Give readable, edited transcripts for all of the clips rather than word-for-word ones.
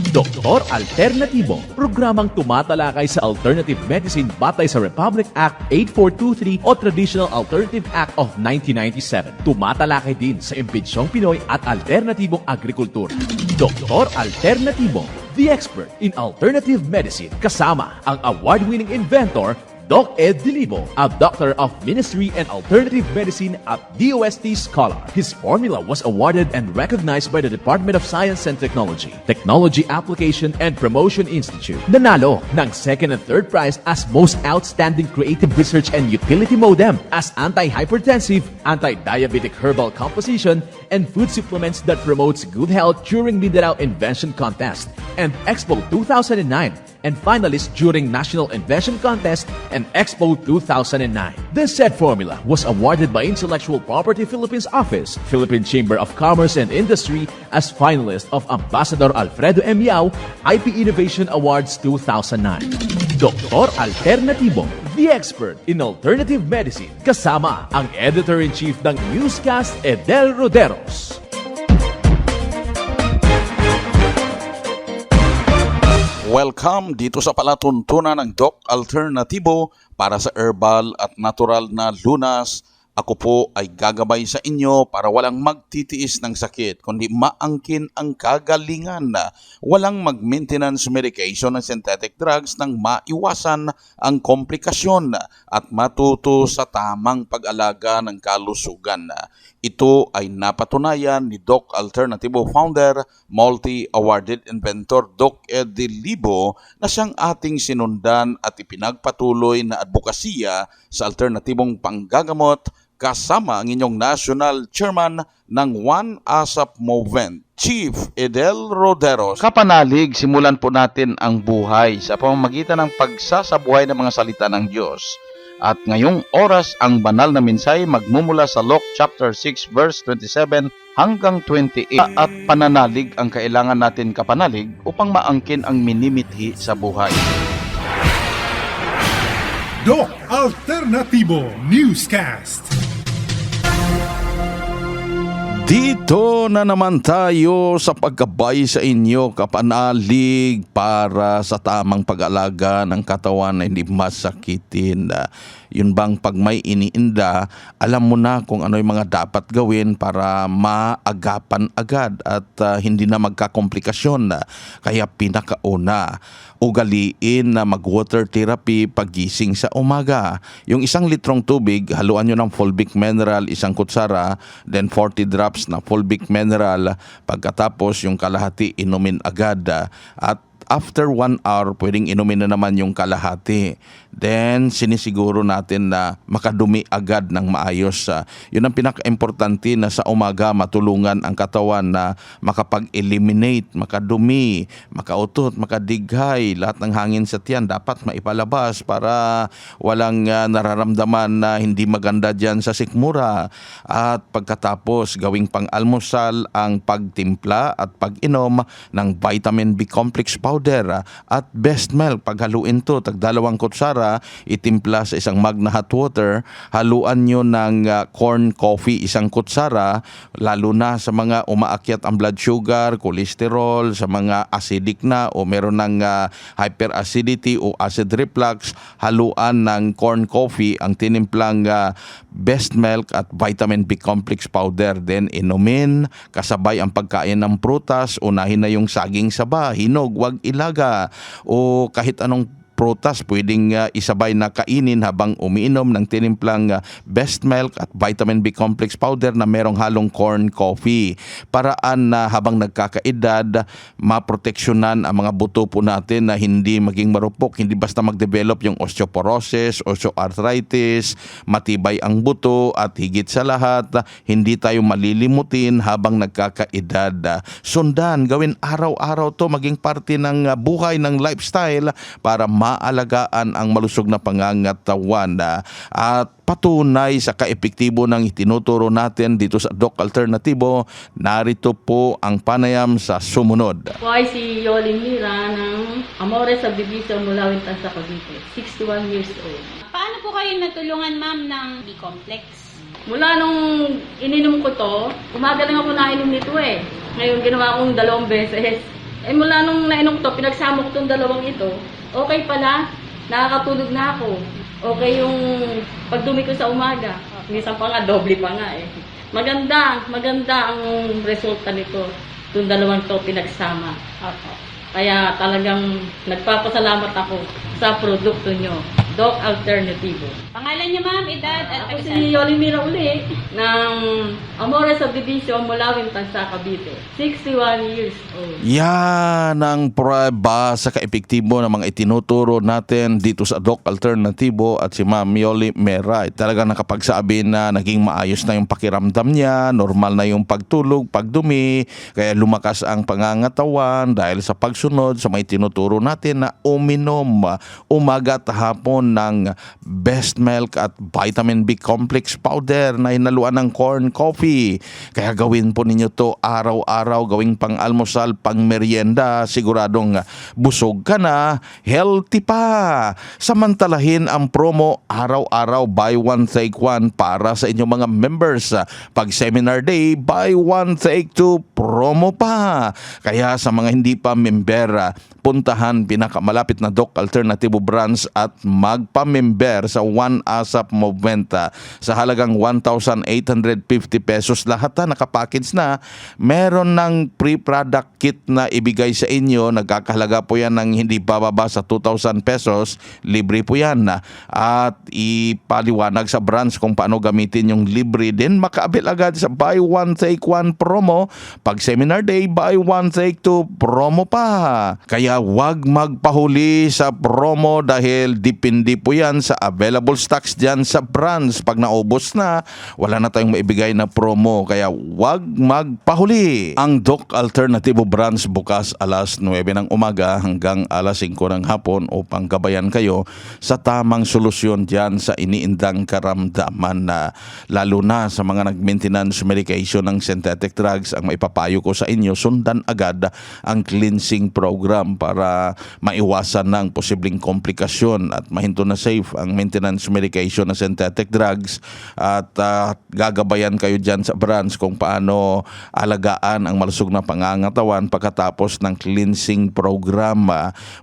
Doktor Alternatibo, programang tumatalakay sa alternative medicine batay sa Republic Act 8423 o Traditional Alternative Act of 1997. Tumatalakay din sa impinsyong Pinoy at alternatibong agrikultura. Doktor Alternatibo, the expert in alternative medicine, kasama ang award-winning inventor Doc Ed Dilibo, a doctor of ministry and alternative medicine at DOST Scholar. His formula was awarded and recognized by the Department of Science and Technology, Technology Application and Promotion Institute. Nanalo ng second and third prize as Most Outstanding Creative Research and Utility Modem as anti-hypertensive, anti-diabetic herbal composition, and food supplements that promotes good health during Mindanao Invention Contest and Expo 2009, and finalist during National Invention Contest and Expo 2009. This said formula was awarded by Intellectual Property Philippines Office, Philippine Chamber of Commerce and Industry as finalist of Ambassador Alfredo M. Yao IP Innovation Awards 2009. Doktor Alternatibo, the expert in alternative medicine, kasama ang Editor-in-Chief ng Newscast, Edel Roderos. Welcome dito sa palatuntunan ng Doc Alternatibo para sa herbal at natural na lunas. Ako po ay gagabay sa inyo para walang magtitiis ng sakit, kundi maangkin ang kagalingan. Walang mag-maintenance medication ng synthetic drugs nang maiwasan ang komplikasyon at matuto sa tamang pag-alaga ng kalusugan. Ito ay napatunayan ni Doc Alternatibo founder, multi-awarded inventor Doc Ed Dilibo na siyang ating sinundan at ipinagpatuloy na advokasya sa alternatibong panggagamot kasama ang inyong national chairman ng One ASAP Movement, Chief Edel Roderos. Kapanalig, simulan po natin ang buhay sa pamamagitan ng pagsasabuhay ng mga salita ng Diyos. At ngayong oras, ang banal na mensahe magmumula sa Luke chapter 6 verse 27 hanggang 28. At pananalig ang kailangan natin kapanalig upang maangkin ang minimithi sa buhay. Doc Alternatibo Newscast. Dito na naman tayo sa pagkabay sa inyo, kapanalig para sa tamang pag-alaga ng katawan na hindi masakitin. Yun bang pag may iniinda, alam mo na kung ano yung mga dapat gawin para maagapan agad at hindi na magkakomplikasyon. Kaya pinakauna, ugaliin na mag-water therapy pagising sa umaga. Yung 1 litrong tubig, haluan nyo ng fulvic mineral, 1 kutsara, then 40 drops na fulvic mineral. Pagkatapos yung kalahati, inumin agad. At after 1 hour, pwedeng inumin na naman yung kalahati. Then, sinisiguro natin na makadumi agad ng maayos. Yun ang pinaka-importante na sa umaga matulungan ang katawan na makapag-eliminate, makadumi, makautot, makadighay. Lahat ng hangin sa tiyan dapat maipalabas para walang nararamdaman na hindi maganda dyan sa sikmura. At pagkatapos, gawing pang-almusal ang pagtimpla at pag-inom ng vitamin B complex powder at best milk. Paghaluin to, tag 2 kutsara, itimpla sa 1 mug na hot water, haluan nyo ng corn coffee 1 kutsara, lalo na sa mga umaakyat ang blood sugar, cholesterol, sa mga acidic na o meron ng hyperacidity o acid reflux, haluan ng corn coffee ang tinimplang best milk at vitamin B complex powder. Then inumin, kasabay ang pagkain ng prutas, unahin na yung saging saba, hinog, wag ilaga, o kahit anong prutas pwedeng isabay na kainin habang umiinom ng tinimplang best milk at vitamin B complex powder na merong halong corn coffee. Paraan na habang nagkakaedad, maproteksyonan ang mga buto po natin na hindi maging marupok, hindi basta mag-develop yung osteoporosis, osteoarthritis, matibay ang buto, at higit sa lahat, hindi tayo malilimutin habang nagkakaedad. Sundan, gawin araw-araw to, maging parte ng buhay ng lifestyle para maalagaan ang malusog na pangangatawan. At patunay sa kaepektibo ng itinuturo natin dito sa Doc Alternatibo, narito po ang panayam sa sumunod. Ako ay si Yolin Mira ng Amores Subdivision, Mulawit, Tansa, Cavite, 61 years old. Paano po kayo natulungan, ma'am, ng B-complex? Mula nung ininom ko to, umaga lang ako nainom nito eh. Ngayon ginawa kong 2 beses. Eh mula nung nainom ko to, pinagsama ko tong dalawang ito, okay pala, nakakatulog na ako. Okay yung pagdumi ko sa umaga. Minsan pa nga, doble pa nga eh. Maganda ang resulta nito. Itong dalawang to pinagsama. Kaya talagang nagpapasalamat ako sa produkto nyo, Doc Alternativo. Pangalan niyo ma'am, edad at Ako pagkasan. si Yolimira uli ng Amores Subdivision, Mulawin, Tansa, Cavite. 61 years old. Yan ang prueba sa kaepektibo ng mga itinuturo natin dito sa Doc Alternativo at si Ma'am Yoli Meray. Talagang nakapagsabi na naging maayos na yung pakiramdam niya, normal na yung pagtulog, pagdumi, kaya lumakas ang pangangatawan dahil sa pagsunod sa mga itinuturo natin na uminom umaga at hapon ng Best Milk at Vitamin B Complex Powder na hinaluan ng corn coffee. Kaya gawin po ninyo to araw-araw, gawing pang-almusal, pang-merienda, siguradong busog ka na, healthy pa. Samantalahin ang promo araw-araw buy one take one para sa inyong mga members. Pag seminar day, buy one take two promo pa. Kaya sa mga hindi pa member, puntahan pinakamalapit na Doc Alternativo branch at magpa-member sa One ASAP Movement sa halagang 1,850 pesos lahat nakapackage na. Meron ng pre-product kit na ibigay sa inyo, nagkakahalaga po yan ng hindi bababa sa 2,000 pesos, libre po yan at ipaliwanag sa branch kung paano gamitin yung libre din. Makaabil agad sa buy one take one promo. Pag seminar day, buy one take two promo pa. Kaya wag magpahuli sa promo dahil depende po yan sa available stocks dyan sa branch. Pag naubos na, wala na tayong maibigay na promo. Kaya wag magpahuli. Ang Doc Alternativo branch bukas alas 9 ng umaga hanggang alas 5 ng hapon upang gabayan kayo sa tamang solusyon dyan sa iniindang karamdaman na lalo na sa mga nag-maintenance medication ng synthetic drugs. Ang maipapayo ko sa inyo, sundan agad ang cleansing program para maiwasan ng posibleng komplikasyon at mahinto na safe ang maintenance medication na synthetic drugs at gagabayan kayo dyan sa branch kung paano alagaan ang malusog na pangangatawan pagkatapos ng cleansing program.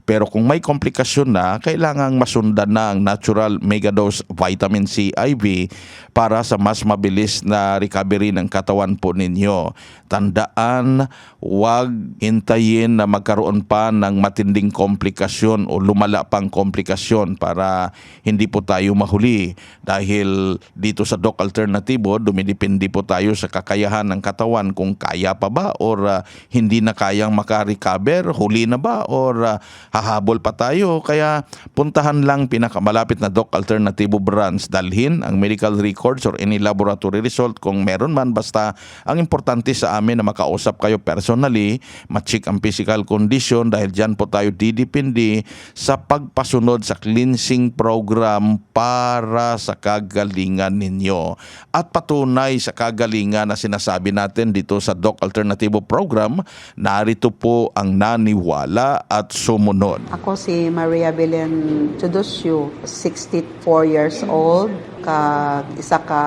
Pero kung may komplikasyon na, kailangang masundan na ang natural megadose vitamin C IV para sa mas mabilis na recovery ng katawan po ninyo. Tandaan, huwag hintayin na magkaroon pa ng matinding komplikasyon o lumala pang komplikasyon para hindi po tayo mahuli. Dahil dito sa Doc Alternativo, dumidepende po tayo sa kakayahan ng katawan kung kaya pa ba or hindi na kayang makarecover, huli na ba or hahabol pa tayo. Kaya puntahan lang pinakamalapit na Doc Alternativo branch, dalhin ang medical records or any laboratory result kung meron man, basta ang importante sa amin na makausap kayo personally, ma-check ang physical condition dahil dyan po tayo didepende sa pagpasunod sa cleansing program para sa kagalingan ninyo. At patunay sa kagalingan na sinasabi natin dito sa Doc Alternativo program, narito po ang naniwala at sumunod. Ako si Maria Belen Chudosyo, 64 years old, isa ka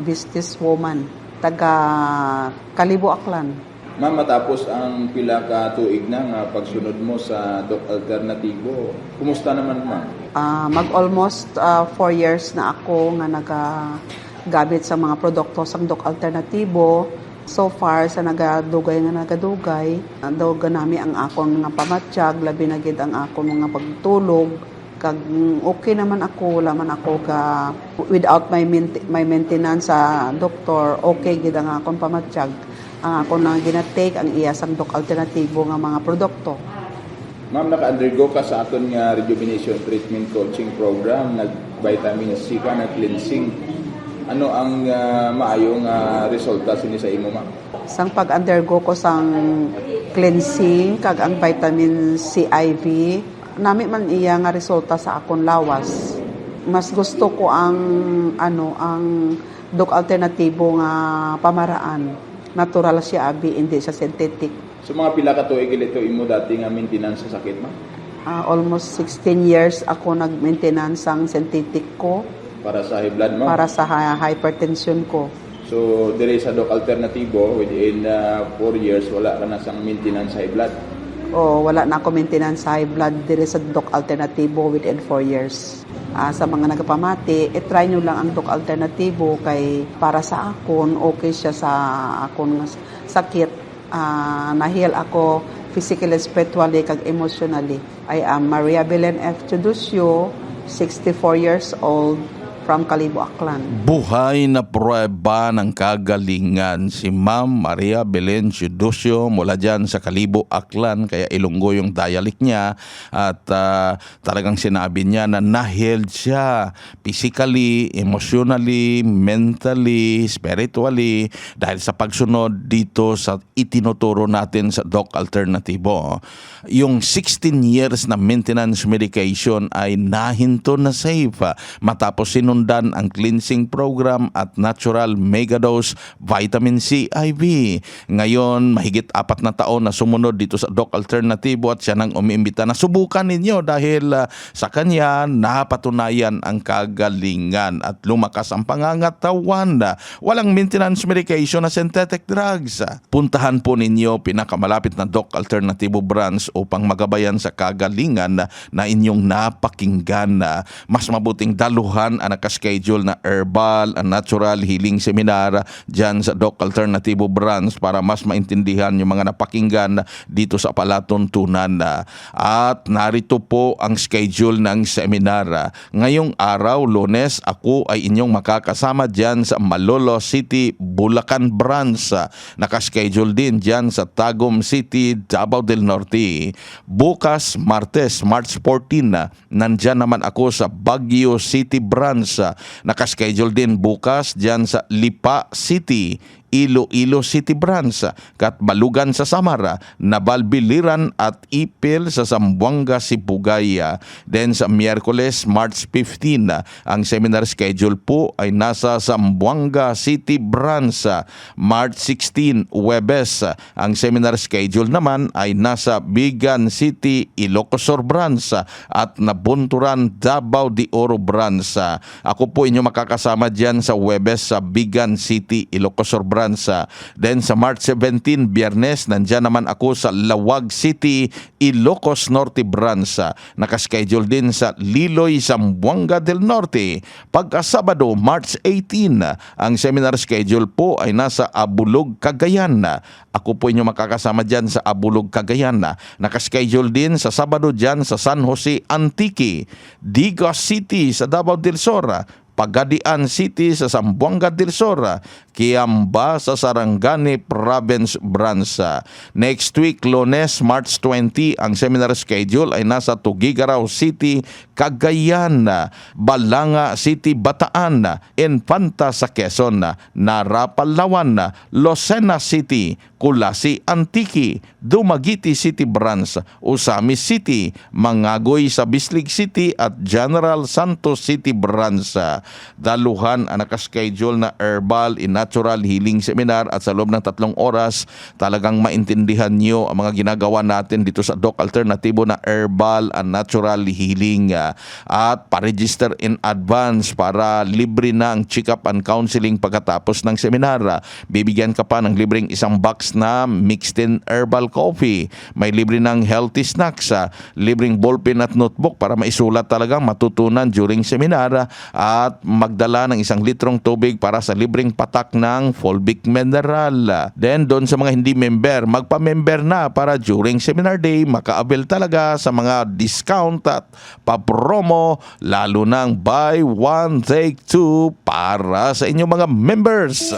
businesswoman, taga Kalibo, Aklan. Ma'am, matapos ang pila ka tuig na nga pagsunod mo sa Doc Alternativo, kumusta naman ma'am? Mag-almost 4 years na ako nga nagagamit sa mga produkto sa Doc Alternativo. So far, sa nagadugay, daw nami ang akong mga pamatsyag, labi na gid ang akong mga pagtulog. Kag okay naman ako, wala man ako without my maintenance sa doktor, okay gid ang akong pamatsyag. Ang akong nang ginatake ang iyasang Doc Alternativo nga mga produkto. Ma'am, naka-undergo ka sa aton nga rejuvenation treatment coaching program, nag-vitamin C ka, nag-cleansing. Ano ang maayong resulta sini sa imo, ma'am? Sang pag-undergo ko sang cleansing kag ang vitamin C IV, nami man iya nga resulta sa akong lawas. Mas gusto ko ang Doc Alternativo nga pamaraan. Natural siya abi, hindi siya synthetic. So mga pila ka tuig ito imo dati nga maintenance sa sakit, ma'am? Almost 16 years ako nag-maintenance ang synthetic ko. Para sa high blood, ma'am? Para sa hypertension ko. So, dire sa Doc Alternativo, within 4 years, wala ka na sang maintenance high blood? o wala na ako maintenance high blood dire sa Doc Alternatibo within 4 years. Sa mga nagapamati, try nyo lang ang Doc Alternatibo kay para sa akon, okay siya sa akon sakit. Nahil ako physically, spiritually, kag emotionally. I am Maria Belen F. Chudusio, 64 years old, from Kalibo, Aklan. Buhay na prueba ng kagalingan si Ma'am Maria Belen Chudusio mula dyan sa Kalibo, Aklan. Kaya Ilonggo yung dialect niya at talagang sinabi niya na na-healed siya physically, emotionally, mentally, spiritually dahil sa pagsunod dito sa itinuturo natin sa Doc Alternatibo. Yung 16 years na maintenance medication ay nahinto na safe matapos sinundan ang cleansing program at natural megadose vitamin C IV. Ngayon, mahigit 4 na taon na sumunod dito sa Doc Alternatibo at siya nang umiimbita na subukan ninyo dahil sa kanya napatunayan ang kagalingan at lumakas ang pangangatawan. Walang maintenance medication na synthetic drugs. Puntahan po ninyo pinakamalapit na Doc Alternatibo branch upang magabayan sa kagalingan na inyong napakinggan. Mas mabuting daluhan ang nakaschedule na herbal and natural healing seminar dyan sa Doc Alternatibo branch para mas maintindihan yung mga napakinggan dito sa palatuntunan. At narito po ang schedule ng seminar. Ngayong araw, Lunes, ako ay inyong makakasama dyan sa Malolo City, Bulacan branch. Nakaschedule din dyan sa Tagum City, Davao del Norte. Bukas, Martes, March 14, nandyan naman ako sa Baguio City branch. Nakaschedule din bukas dyan sa Lipa City, Iloilo City branch, Katbalugan sa Samara, Nabalbiliran at Ipil sa Zamboanga, Sibugaya. Then sa Miyerkules, March 15, ang seminar schedule po ay nasa Zamboanga City branch. March 16, Huwebes, ang seminar schedule naman ay nasa Bigan City, Ilocos Sur branch at Nabunturan, Davao de Oro branch. Ako po inyo makakasama dyan sa Huwebes sa Bigan City, Ilocos Sur branch. Then sa March 17, Biyernes, nandyan naman ako sa Lawag City, Ilocos Norte branch. Nakaschedule din sa Liloy, Zamboanga del Norte. Pagka-Sabado, March 18, ang seminar schedule po ay nasa Abulog, Cagayan. Ako po inyo makakasama dyan sa Abulog, Cagayan. Nakaschedule din sa Sabado dyan sa San Jose, Antique, Diga City sa Davao del Sur, Pagadian City sa Zamboanga del Sur, Kiamba sa Sarangani Province branch. Next week, Lunes, March 20, ang seminar schedule ay nasa Tugigaraw City, Cagayan, Balanga City, Bataan, Infanta sa Quezon, Narapalawan, Lucena City, Kulasi Antique, Dumaguete City branch, Usami City, Mangagoy sa Bislig City at General Santos City branch. Daluhan ang nakaschedule na herbal and natural healing seminar at sa loob ng 3 oras talagang maintindihan nyo ang mga ginagawa natin dito sa Doc Alternatibo na herbal and natural healing. At paregister in advance para libre na ang check-up and counseling pagkatapos ng seminar. Bibigyan ka pa ng libreng 1 box na mixed in herbal coffee. May libre ng healthy snacks, libreng ballpen at notebook para maisulat talagang matutunan during seminar at magdala ng 1 litrong tubig para sa libreng patak ng Fulvic Mineral. Then doon sa mga hindi member, magpa-member na para during seminar day maka-avail talaga sa mga discount at pa-promo lalo ng buy one take 2 para sa inyong mga members.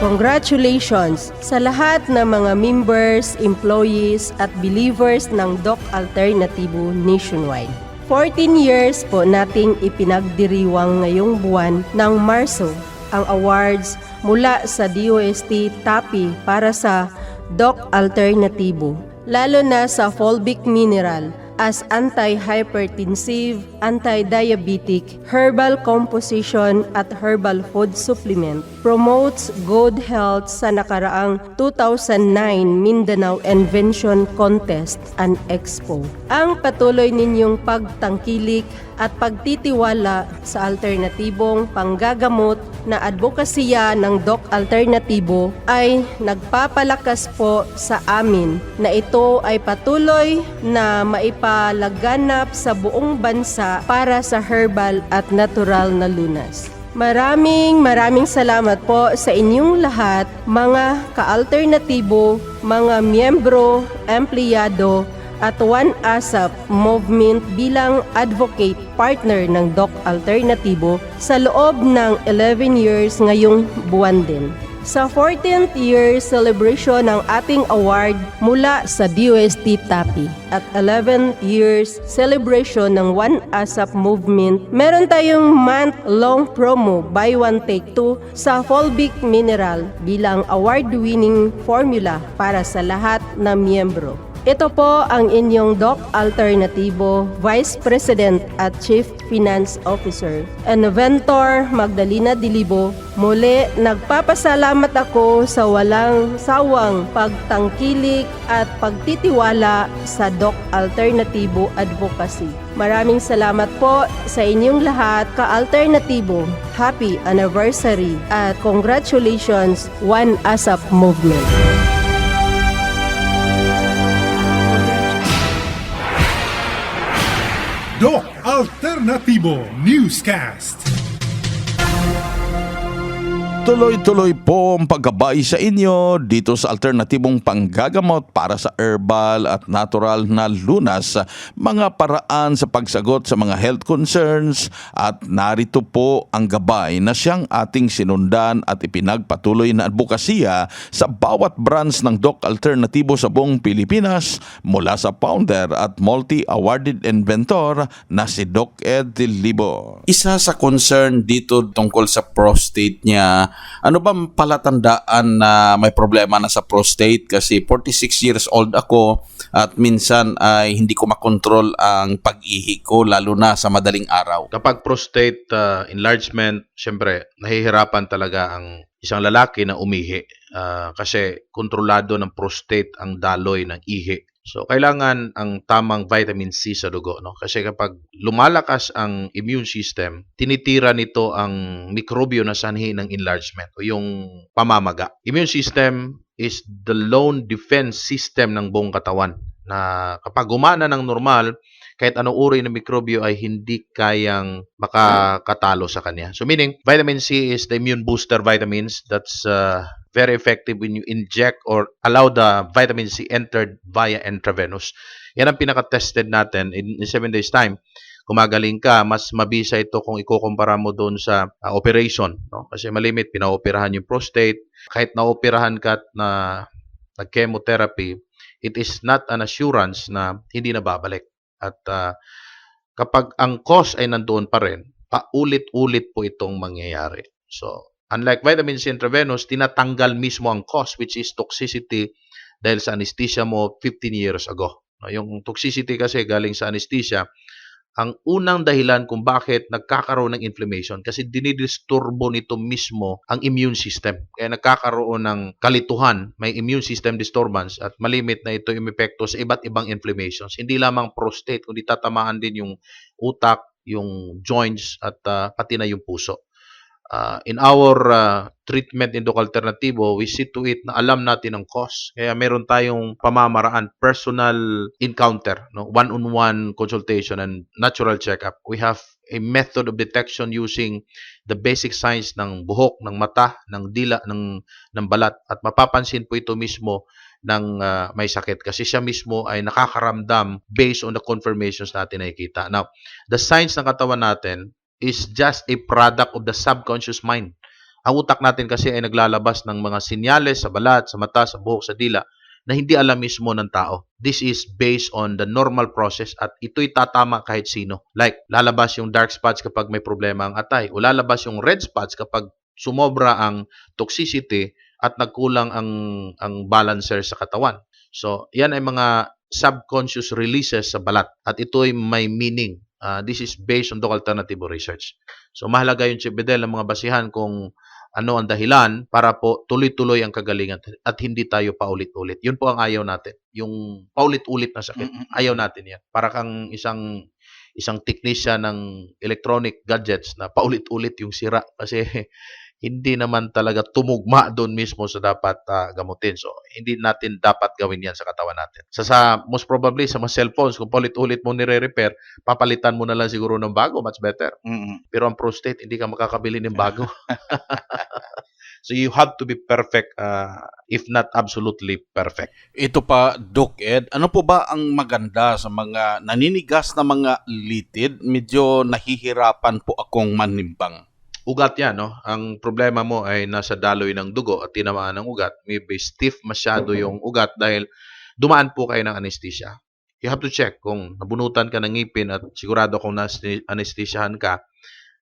Congratulations sa lahat ng mga members, employees at believers ng Doc Alternatibo nationwide. 14 years po nating ipinagdiriwang ngayong buwan ng Marso ang awards mula sa DOST TAPI para sa Doc Alternatibo, lalo na sa Fulvic Mineral as anti-hypertensive, anti-diabetic, herbal composition at herbal food supplement. Promotes good health sa nakaraang 2009 Mindanao Invention Contest and Expo. Ang patuloy ninyong pagtangkilik at pagtitiwala sa alternatibong panggagamot na advokasya ng Doc Alternatibo ay nagpapalakas po sa amin na ito ay patuloy na maipalaganap sa buong bansa para sa herbal at natural na lunas. Maraming salamat po sa inyong lahat, mga ka-alternatibo, mga miyembro, empleyado, at One ASAP Movement bilang advocate partner ng Doc Alternatibo sa loob ng 11 years ngayong buwan din. Sa 14th year celebration ng ating award mula sa DOST TAPI at 11th years celebration ng One ASAP Movement, meron tayong month-long promo buy one take two sa Fulvic Mineral bilang award-winning formula para sa lahat na miyembro. Ito po ang inyong Doc Alternatibo Vice President at Chief Finance Officer, Inventor Magdalena Dilibo. Muli, nagpapasalamat ako sa walang sawang pagtangkilik at pagtitiwala sa Doc Alternatibo Advocacy. Maraming salamat po sa inyong lahat, ka-alternatibo. Happy anniversary at congratulations, One ASAP Movement. Doc Alternatibo Newscast. Tuloy-tuloy po ang paggabay sa inyo dito sa alternatibong panggagamot para sa herbal at natural na lunas, mga paraan sa pagsagot sa mga health concerns, at narito po ang gabay na siyang ating sinundan at ipinagpatuloy na advokasya sa bawat branch ng Doc Alternatibo sa buong Pilipinas mula sa founder at multi-awarded inventor na si Doc Ed Dilibo. Isa sa concern dito tungkol sa prostate niya. Ano ba palatandaan na may problema na sa prostate? Kasi 46 years old ako at minsan ay hindi ko makontrol ang pag-ihi ko, lalo na sa madaling araw. Kapag prostate enlargement, syempre nahihirapan talaga ang isang lalaki na umihi kasi kontrolado ng prostate ang daloy ng ihi. So, kailangan ang tamang vitamin C sa dugo, no? Kasi kapag lumalakas ang immune system, tinitira nito ang mikrobyo na sanhi ng enlargement o yung pamamaga. Immune system is the lone defense system ng buong katawan na kapag gumana ng normal, kahit anong uri ng mikrobyo ay hindi kayang makakatalo sa kanya. So, meaning, vitamin C is the immune booster vitamins that's very effective when you inject or allow the vitamin C entered via intravenous. Yan ang pinaka-tested natin in 7 days time. Kumagaling ka, mas mabisa ito kung ikukumpara mo doon sa operation. No? Kasi malimit, pinaoperahan yung prostate. Kahit naoperahan ka at na nag-chemotherapy, it is not an assurance na hindi na babalik. At kapag ang cause ay nandoon pa rin, paulit-ulit po itong mangyayari. So, unlike vitamin C intravenous, tinatanggal mismo ang cause, which is toxicity dahil sa anesthesia mo 15 years ago. Yung toxicity kasi galing sa anesthesia, ang unang dahilan kung bakit nagkakaroon ng inflammation kasi dinidisturbo nito mismo ang immune system. Kaya nagkakaroon ng kalituhan, may immune system disturbance at malimit na ito yung epekto sa iba't ibang inflammations. Hindi lamang prostate, kundi tatamaan din yung utak, yung joints at pati na yung puso. In our treatment in Doc Alternatibo, we see to it na alam natin ang cause. Kaya meron tayong pamamaraan, personal encounter, no? One-on-one consultation and natural checkup. We have a method of detection using the basic signs ng buhok, ng mata, ng dila, ng balat. At mapapansin po ito mismo ng may sakit kasi siya mismo ay nakakaramdam based on the confirmations natin nakikita. Now, the signs ng katawan natin is just a product of the subconscious mind. Ang utak natin kasi ay naglalabas ng mga sinyales sa balat, sa mata, sa buhok, sa dila na hindi alam mismo ng tao. This is based on the normal process at ito'y tatama kahit sino. Like, lalabas yung dark spots kapag may problema ang atay o lalabas yung red spots kapag sumobra ang toxicity at nagkulang ang balancer sa katawan. So, yan ay mga subconscious releases sa balat at ito'y may meaning. This is based on Doc Alternatibo research. So, mahalaga yung Chief Bedel ng mga basihan kung ano ang dahilan para po tuloy-tuloy ang kagalingan at hindi tayo paulit-ulit. Yun po ang ayaw natin. Yung paulit-ulit na sakit, ayaw natin yan. Para kang isang isang technician ng electronic gadgets na paulit-ulit yung sira kasi hindi naman talaga tumugma doon mismo sa dapat gamutin. So, hindi natin dapat gawin yan sa katawan natin. Most probably, sa mga cellphones, kung paulit-ulit mo nire-repair, papalitan mo na lang siguro ng bago, much better. Pero ang prostate, hindi ka makakabili ng bago. So, you have to be perfect, if not absolutely perfect. Ito pa, Doc Ed, ano po ba ang maganda sa mga naninigas na mga litid? Medyo nahihirapan po akong manimbang. Ugat yan, no? Ang problema mo ay nasa daloy ng dugo at tinamaan ng ugat. Maybe stiff masyado yung ugat dahil dumaan po kayo ng anesthesia. You have to check kung nabunutan ka ng ngipin at sigurado kung na-anesthesiahan ka.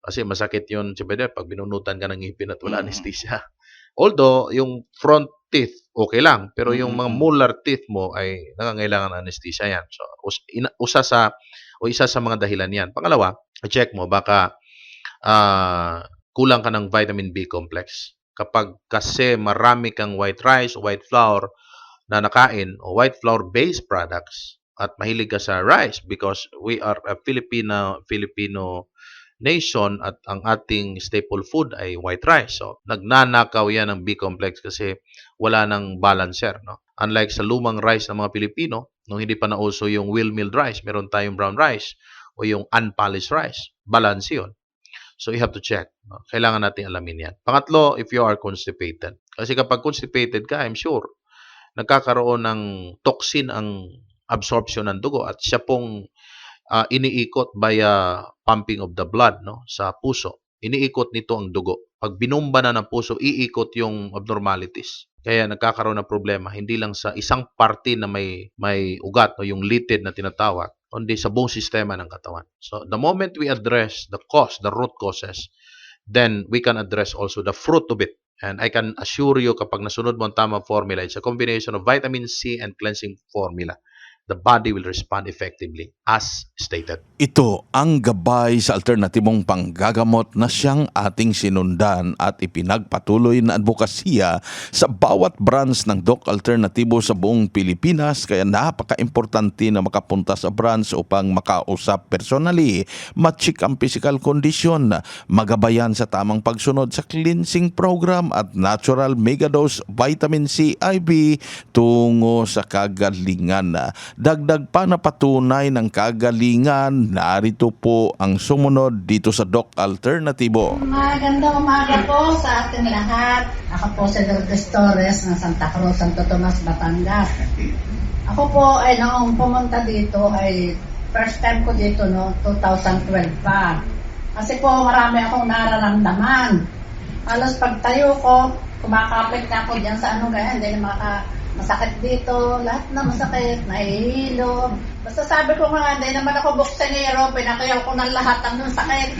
Kasi masakit yun, siyempre, pag binunutan ka ng ngipin at wala anesthesia. Although, yung front teeth, okay lang. Pero yung mga molar teeth mo ay nangangailangan ng anesthesia yan. So, isa sa mga dahilan yan. Pangalawa, check mo, baka kulang ka ng vitamin B complex. Kapag kasi marami kang white rice o white flour na nakain o white flour-based products at mahilig ka sa rice because we are a Filipino nation at ang ating staple food ay white rice. So, nagnanakaw yan ng B complex kasi wala ng balancer. No? Unlike sa lumang rice ng mga Pilipino, nung hindi pa nauso yung wheelmilled rice, meron tayong brown rice o yung unpolished rice. Balance yun. So, you have to check. No? Kailangan natin alamin yan. Pangatlo, if you are constipated. Kasi kapag constipated ka, I'm sure, nagkakaroon ng toxin ang absorption ng dugo at siya pong iniikot via pumping of the blood sa puso. Iniikot nito ang dugo. Pag binomba na ng puso, iikot yung abnormalities. Kaya nagkakaroon ng problema, hindi lang sa isang parte na may ugat o yung litid na tinatawag, kundi sa buong sistema ng katawan. So, the moment we address the cause, the root causes, then we can address also the fruit of it. And I can assure you, kapag nasunod mo ang tamang formula, it's a combination of vitamin C and cleansing formula. The body will respond effectively as stated. Ito ang gabay sa alternatibong panggagamot na siyang ating sinundan at ipinagpatuloy na advokasya sa bawat branch ng Doc Alternatibo sa buong Pilipinas, kaya napaka-importante na makapunta sa branch upang makausap personally, ma-check ang physical condition, magabayan sa tamang pagsunod sa cleansing program at natural megadose vitamin C IV tungo sa kagalingan. Dagdag pa na patunay ng kagalingan, narito po ang sumunod dito sa Doc Alternatibo. Magandang umaga po sa ating lahat. Ako po si Lourdes Torres ng Santa Cruz, Santo Tomas, Batangas. Ako po ay noong pumunta dito ay first time ko dito 2012 pa. Kasi po marami akong nararamdaman. Halos pagtayo ko, kumakapit na ako dyan sa ganyan, hindi na masakit dito, lahat na masakit, nahihilo. Basta sabi ko nga, hindi naman ako boksingero, pinakayaw ko ng lahat ang sakit.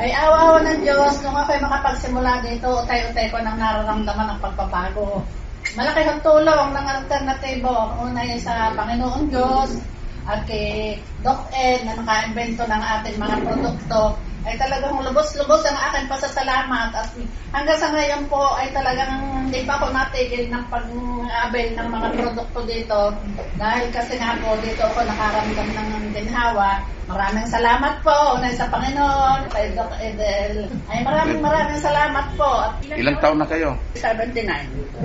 Ay awa ng Diyos, nung ako'y makapagsimula dito, utay-utay ko nang nararamdaman ang pagbabago. Malaki ang tulong ng alternatibo. Una sa Panginoon Diyos at kay Doc Ed na naka-invento ng ating mga produkto. Ay talagang lubos-lubos ang aking pasasalamat at hanggang sa ngayon po ay talagang hindi pa ako natigil ng pag-avail ng mga produkto dito dahil kasi nga po dito ako nakaramdam ng ginhawa. Maraming salamat po unay sa Panginoon, kay Doc Edel. Ay maraming salamat po. At Ilang taon na kayo? 79.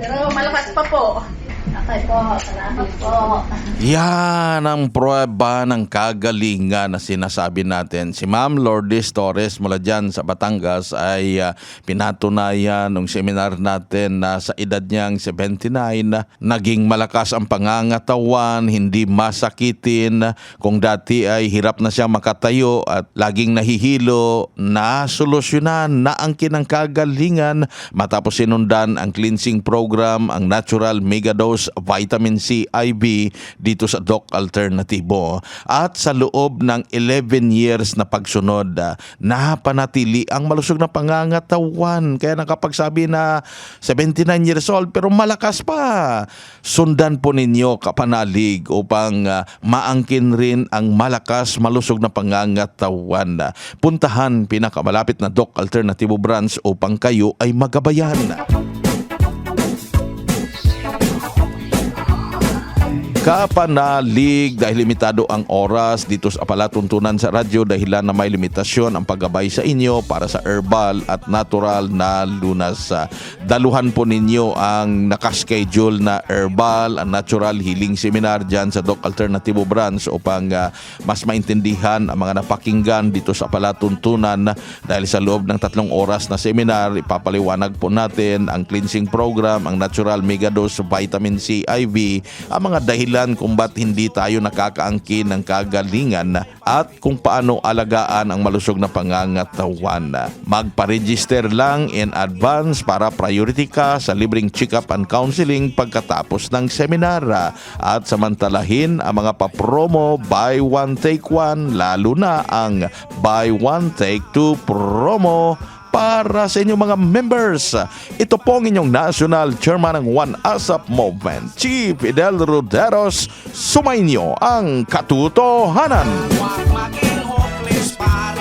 Pero malakas pa po. Okay po, salamat po. Yan ang pruweba ng kagalingan na sinasabi natin. Si Ma'am Lourdes Torres mula dyan sa Batangas ay pinatunayan ng seminar natin na sa edad niyang 79, naging malakas ang pangangatawan, hindi masakitin. Kung dati ay hirap na siya makatayo at laging nahihilo, nasolusyonan, naangkin ang kagalingan matapos sinundan ang cleansing program, ang natural megadose vitamin C IV dito sa Doc Alternatibo. At sa loob ng 11 years na pagsunod, napanatili ang malusog na pangangatawan. Kaya nakapagsabi na 79 years old pero malakas pa. Sundan po ninyo kapanalig upang maangkin rin ang malakas, malusog na pangangatawan. Puntahan pinakamalapit na Doc Alternatibo branch upang kayo ay magabayan. kapanalig dahil limitado ang oras dito sa palatuntunan sa radyo dahilan na may limitasyon ang paggabay sa inyo para sa herbal at natural na lunas. Daluhan po ninyo ang nakaschedule na herbal and natural healing seminar dyan sa Doc Alternativo Branch upang mas maintindihan ang mga napakinggan dito sa palatuntunan dahil sa loob ng 3 oras na seminar, ipapaliwanag po natin ang cleansing program, ang natural megadose vitamin C IV, ang mga dahilan kung ba't hindi tayo nakakaangkin ng kagalingan at kung paano alagaan ang malusog na pangangatawan. Magpa-register lang in advance para priority ka sa libreng check-up and counseling pagkatapos ng seminar at samantalahin ang mga papromo buy one take one, lalo na ang buy one take two promo para sa inyong mga members. Ito po ang inyong National Chairman ng One ASAP Movement, Chief Fidel Roderos. Sumainyo ang katotohanan. Huwag maging hopeless, pare.